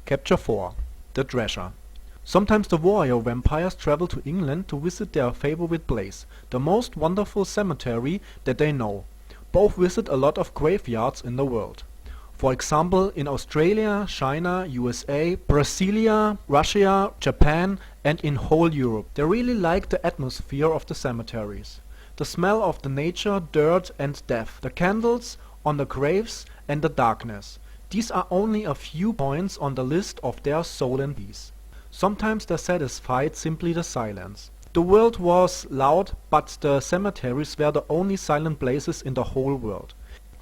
Capture 4. The Treasure. Sometimes the warrior vampires travel to England to visit their favorite place, the most wonderful cemetery that they know. Both visit a lot of graveyards in the world. For example, in Australia, China, USA, Brasilia, Russia, Japan, and in whole Europe. They really like the atmosphere of the cemeteries. The smell of the nature, dirt and death, the candles on the graves and the darkness. These are only a few points on the list of their soul and peace. Sometimes they're satisfied simply the silence. The world was loud, but the cemeteries were the only silent places in the whole world.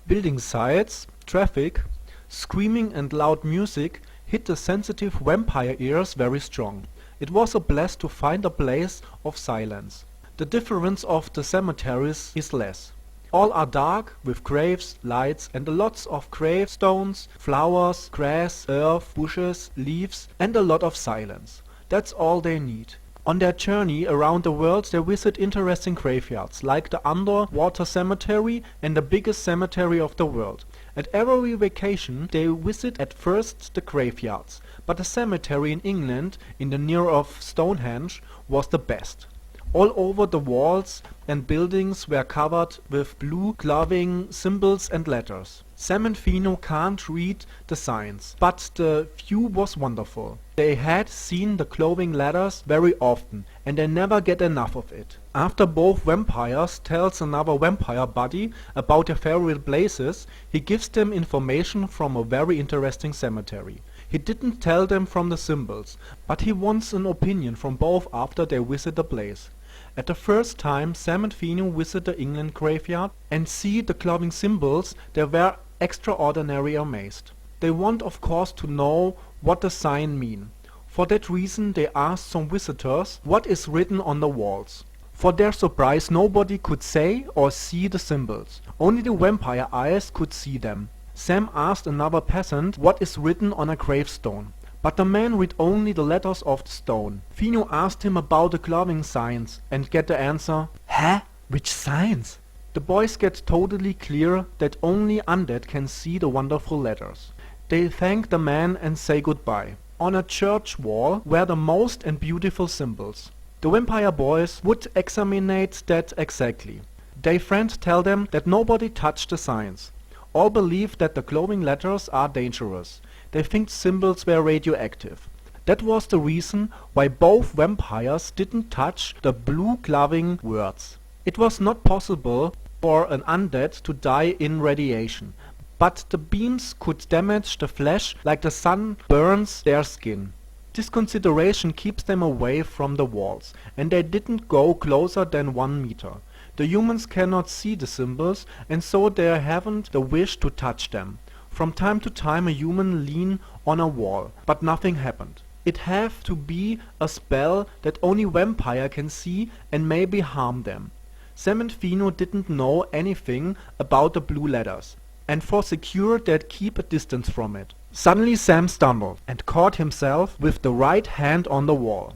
Building sites, traffic, screaming and loud music hit the sensitive vampire ears very strong. It was a blast to find a place of silence. The difference of the cemeteries is less. All are dark, with graves, lights and lots of gravestones, flowers, grass, earth, bushes, leaves and a lot of silence. That's all they need. On their journey around the world they visit interesting graveyards, like the underwater cemetery and the biggest cemetery of the world. At every vacation they visit at first the graveyards, but the cemetery in England, in the near of Stonehenge, was the best. All over the walls and buildings were covered with blue glowing symbols and letters. Sam and Fino can't read the signs, but the view was wonderful. They had seen the glowing letters very often, and they never get enough of it. After both vampires tells another vampire buddy about their favorite places, he gives them information from a very interesting cemetery. He didn't tell them from the symbols, but he wants an opinion from both after they visit the place. At the first time Sam and Fino visit the England graveyard and see the glowing symbols, they were extraordinarily amazed. They want of course to know what the sign mean. For that reason they asked some visitors what is written on the walls. For their surprise nobody could say or see the symbols. Only the vampire eyes could see them. Sam asked another peasant what is written on a gravestone. But the man read only the letters of the stone. Fino asked him about the glowing signs and get the answer, "Huh? Which signs?" The boys get totally clear that only undead can see the wonderful letters. They thank the man and say goodbye. On a church wall were the most and beautiful symbols. The vampire boys would examine that exactly. Their friends tell them that nobody touched the signs. All believe that the glowing letters are dangerous. They think symbols were radioactive. That was the reason why both vampires didn't touch the blue glowing words. It was not possible for an undead to die in radiation, but the beams could damage the flesh like the sun burns their skin. This consideration keeps them away from the walls, and they didn't go closer than 1 meter. The humans cannot see the symbols, and so they haven't the wish to touch them. From time to time a human leaned on a wall, but nothing happened. It have to be a spell that only vampire can see and maybe harm them. Sam and Fino didn't know anything about the blue letters, and for secure they'd keep a distance from it. Suddenly Sam stumbled and caught himself with the right hand on the wall.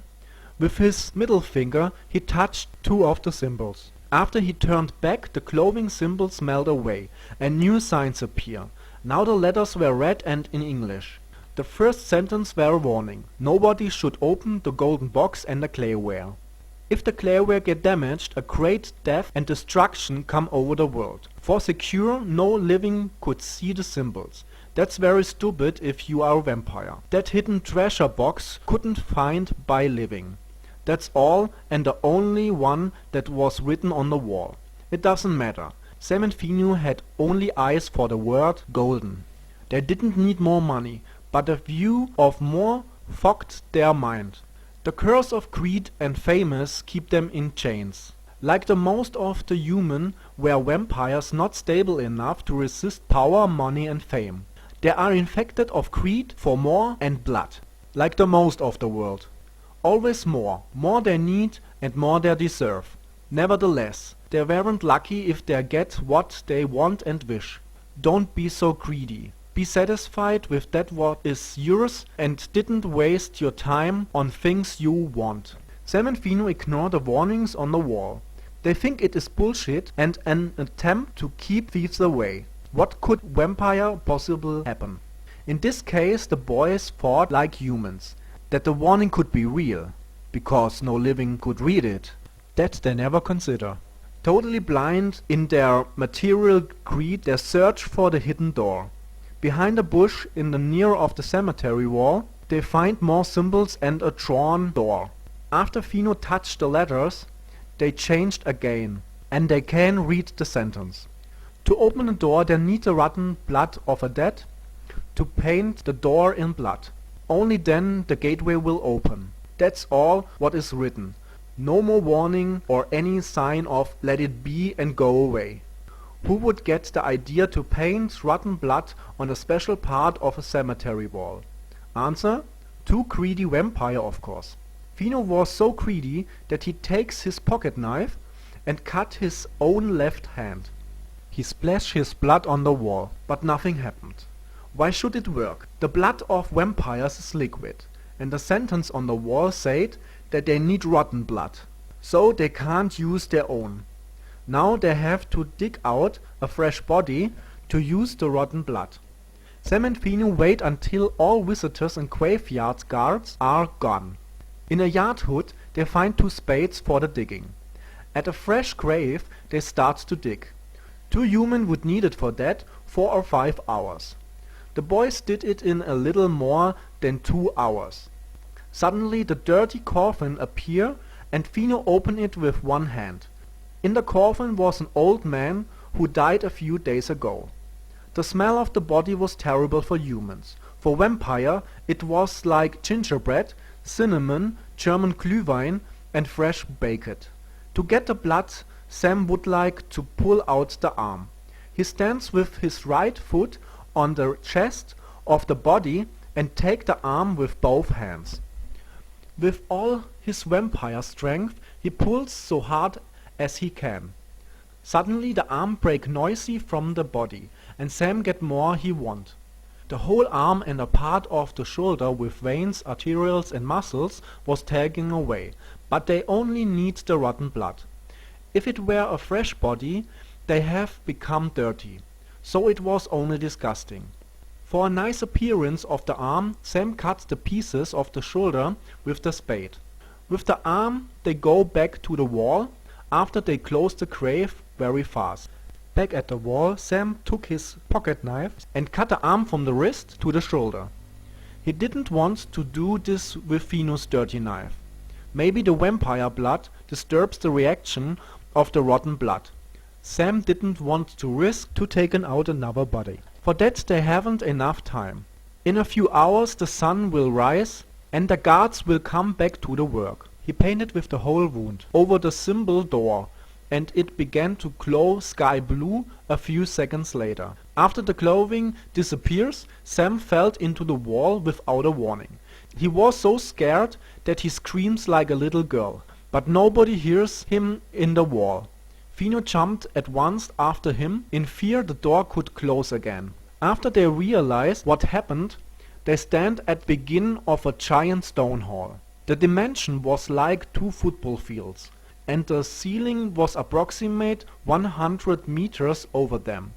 With his middle finger he touched 2 of the symbols. After he turned back, the glowing symbols melt away and new signs appear. Now the letters were red and in English. The first sentence were a warning. Nobody should open the golden box and the clayware. If the clayware get damaged, a great death and destruction come over the world. For secure, no living could see the symbols. That's very stupid if you are a vampire. That hidden treasure box couldn't find by living. That's all and the only one that was written on the wall. It doesn't matter. Sam and Fino had only eyes for the word golden. They didn't need more money, but a view of more fogged their mind. The curse of greed and famous keep them in chains. Like the most of the human were vampires not stable enough to resist power, money and fame. They are infected of greed for more and blood. Like the most of the world. Always more they need and more they deserve. Nevertheless, they weren't lucky if they get what they want and wish. Don't be so greedy. Be satisfied with that what is yours and didn't waste your time on things you want. Sam and Fino ignore the warnings on the wall. They think it is bullshit and an attempt to keep thieves away. What could vampire possibly happen? In this case the boys thought like humans, that the warning could be real, because no living could read it. That they never consider. Totally blind in their material greed, they search for the hidden door. Behind a bush in the near of the cemetery wall, they find more symbols and a drawn door. After Fino touched the letters, they changed again, and they can read the sentence. To open the door they need the rotten blood of a dead, to paint the door in blood. Only then the gateway will open. That's all what is written. No more warning or any sign of let it be and go away. Who would get the idea to paint rotten blood on a special part of a cemetery wall? Answer: too greedy vampire, of course. Fino was so greedy that he takes his pocket knife and cut his own left hand. He splashed his blood on the wall, but nothing happened. Why should it work? The blood of vampires is liquid, and the sentence on the wall said that they need rotten blood, so they can't use their own. Now they have to dig out a fresh body to use the rotten blood. Sam and Fino wait until all visitors and graveyard guards are gone. In a yard hood they find 2 spades for the digging. At a fresh grave they start to dig. 2 humans would need it for that 4 or 5 hours. The boys did it in a little more than 2 hours. Suddenly the dirty coffin appeared and Fino opened it with one hand. In the coffin was an old man who died a few days ago. The smell of the body was terrible for humans. For vampire it was like gingerbread, cinnamon, German Glühwein and fresh bacon. To get the blood, Sam would like to pull out the arm. He stands with his right foot on the chest of the body and take the arm with both hands. With all his vampire strength he pulls so hard as he can. Suddenly the arm break noisy from the body, and Sam get more he want. The whole arm and a part of the shoulder with veins, arterioles and muscles was taken away, but they only need the rotten blood. If it were a fresh body, they have become dirty, so it was only disgusting. For a nice appearance of the arm, Sam cuts the pieces of the shoulder with the spade. With the arm they go back to the wall, after they close the grave very fast. Back at the wall, Sam took his pocket knife and cut the arm from the wrist to the shoulder. He didn't want to do this with Fino's dirty knife. Maybe the vampire blood disturbs the reaction of the rotten blood. Sam didn't want to risk to taking out another body. For that they haven't enough time. In a few hours the sun will rise and the guards will come back to the work. He painted with the whole wound over the symbol door, and it began to glow sky blue a few seconds later. After the glowing disappears, Sam fell into the wall without a warning. He was so scared that he screams like a little girl, but nobody hears him in the wall. Fino jumped at once after him, in fear the door could close again. After they realize what happened, they stand at the begin of a giant stone hall. The dimension was like 2 football fields, and the ceiling was approximate 100 meters over them.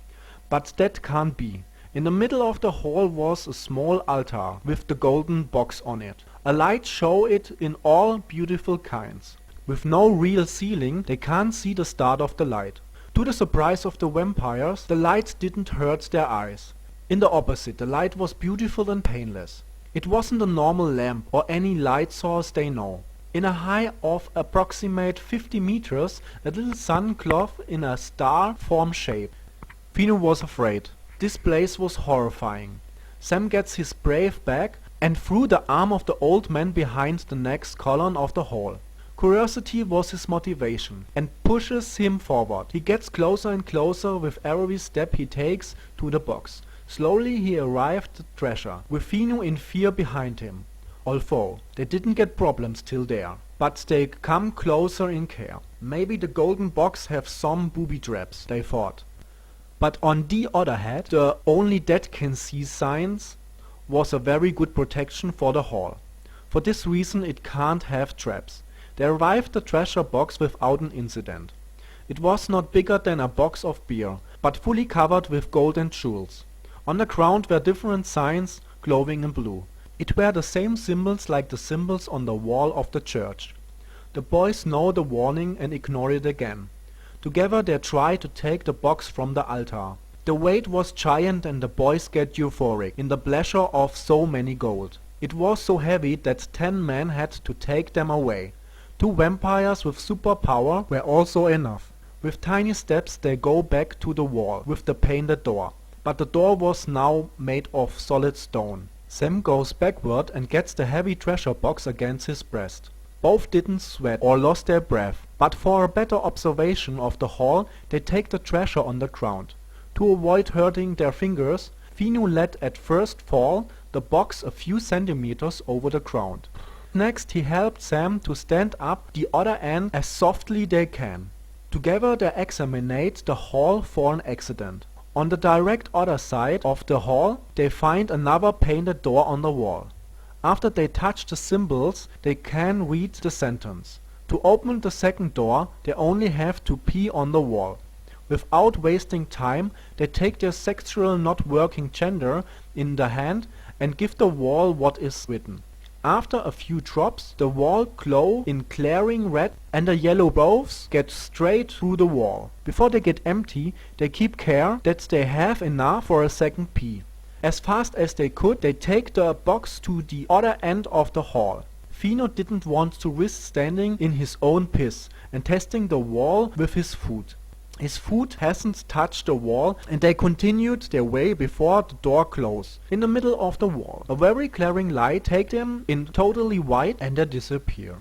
But that can't be. In the middle of the hall was a small altar with the golden box on it. A light show it in all beautiful kinds. With no real ceiling, they can't see the start of the light. To the surprise of the vampires, the light didn't hurt their eyes. In the opposite, the light was beautiful and painless. It wasn't a normal lamp or any light source they know. In a height of approximate 50 meters, a little sun cloth in a star-form shape. Fino was afraid. This place was horrifying. Sam gets his brave back and threw the arm of the old man behind the next column of the hall. Curiosity was his motivation and pushes him forward. He gets closer and closer with every step he takes to the box. Slowly he arrived at the treasure, with Fino in fear behind him. Although they didn't get problems till there, but they come closer in care. Maybe the golden box have some booby traps, they thought. But on the other hand, the only dead can see signs was a very good protection for the hall. For this reason it can't have traps. They arrived the treasure box without an incident. It was not bigger than a box of beer, but fully covered with gold and jewels. On the ground were different signs glowing in blue. It were the same symbols like the symbols on the wall of the church. The boys know the warning and ignore it again. Together they try to take the box from the altar. The weight was giant and the boys get euphoric in the pleasure of so many gold. It was so heavy that 10 men had to take them away. 2 vampires with superpower were also enough. With tiny steps they go back to the wall with the painted door. But the door was now made of solid stone. Sam goes backward and gets the heavy treasure box against his breast. Both didn't sweat or lost their breath, but for a better observation of the hall they take the treasure on the ground. To avoid hurting their fingers, Fino let at first fall the box a few centimeters over the ground. Next he helped Sam to stand up the other end as softly they can. Together they examine the hall for an accident. On the direct other side of the hall they find another painted door on the wall. After they touch the symbols they can read the sentence. To open the second door they only have to pee on the wall. Without wasting time they take their sexual not working gender in the hand and give the wall what is written. After a few drops, the wall glow in glaring red and the yellow bows get straight through the wall. Before they get empty, they keep care that they have enough for a second pee. As fast as they could, they take the box to the other end of the hall. Fino didn't want to risk standing in his own piss and testing the wall with his foot. His foot hasn't touched the wall and they continued their way before the door closed, in the middle of the wall. A very glaring light takes them in totally white and they disappear.